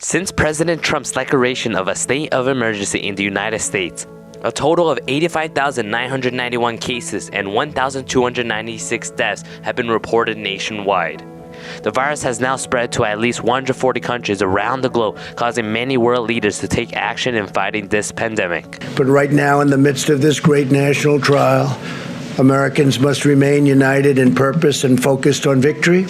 Since President Trump's declaration of a state of emergency in the United States, a total of 85,991 cases and 1,296 deaths have been reported nationwide. The virus has now spread to at least 140 countries around the globe, causing many world leaders to take action in fighting this pandemic. But right now, in the midst of this great national trial, Americans must remain united in purpose and focused on victory.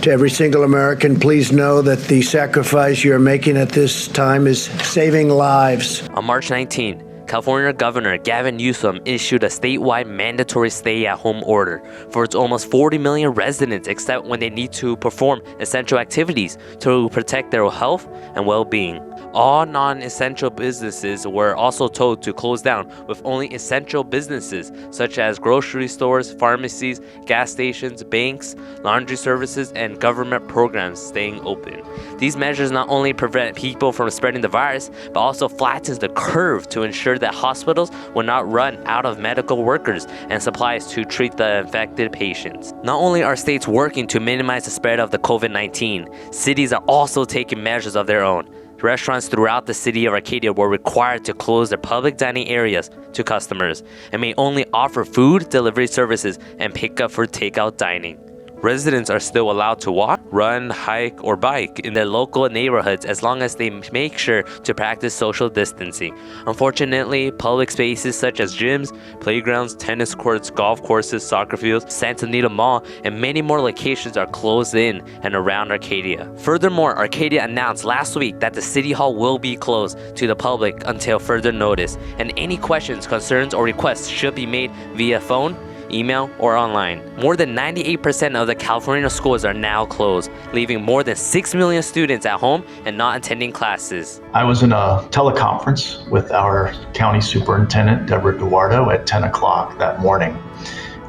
To every single American, please know that the sacrifice you're making at this time is saving lives. On March 19, California Governor Gavin Newsom issued a statewide mandatory stay-at-home order for its almost 40 million residents, except when they need to perform essential activities to protect their health and well-being. All non-essential businesses were also told to close down, with only essential businesses such as grocery stores, pharmacies, gas stations, banks, laundry services, and government programs staying open. These measures not only prevent people from spreading the virus, but also flattens the curve to ensure that hospitals will not run out of medical workers and supplies to treat the infected patients. Not only are states working to minimize the spread of the COVID-19, cities are also taking measures of their own. Restaurants throughout the city of Arcadia were required to close their public dining areas to customers and may only offer food delivery services and pick up for takeout dining. Residents are still allowed to walk, run, hike, or bike in their local neighborhoods as long as they make sure to practice social distancing. Unfortunately, public spaces such as gyms, playgrounds, tennis courts, golf courses, soccer fields, Santa Anita Mall, and many more locations are closed in and around Arcadia. Furthermore, Arcadia announced last week that the City Hall will be closed to the public until further notice, and any questions, concerns, or requests should be made via phone, email, or online. More than 98% of the California schools are now closed, leaving more than 6 million students at home and not attending classes. I was in a teleconference with our county superintendent, Deborah Duardo, at 10 o'clock that morning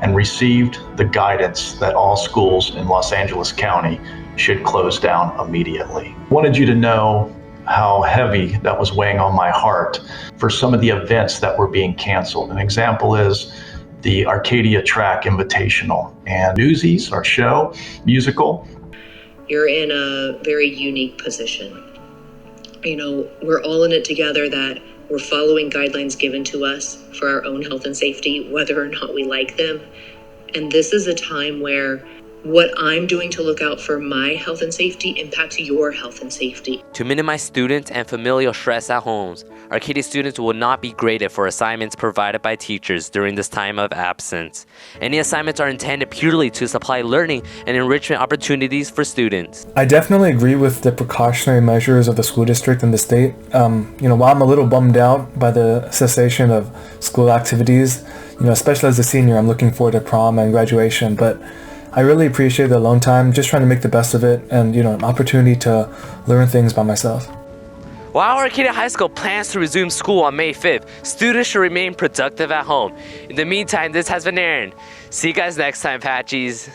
and received the guidance that all schools in Los Angeles County should close down immediately. Wanted you to know how heavy that was weighing on my heart for some of the events that were being canceled. An example is the Arcadia Track Invitational and Newsies, our show, musical. You're in a very unique position. You know, we're all in it together, that we're following guidelines given to us for our own health and safety, whether or not we like them. And this is a time where what I'm doing to look out for my health and safety impacts your health and safety. To minimize student and familial stress at homes, Arcadia students will not be graded for assignments provided by teachers during this time of absence. Any assignments are intended purely to supply learning and enrichment opportunities for students. I definitely agree with the precautionary measures of the school district and the state. While I'm a little bummed out by the cessation of school activities, especially as a senior, I'm looking forward to prom and graduation, but I really appreciate the alone time, just trying to make the best of it and, an opportunity to learn things by myself. While Arcadia High School plans to resume school on May 5th, students should remain productive at home. In the meantime, this has been Aaron. See you guys next time, Patchies.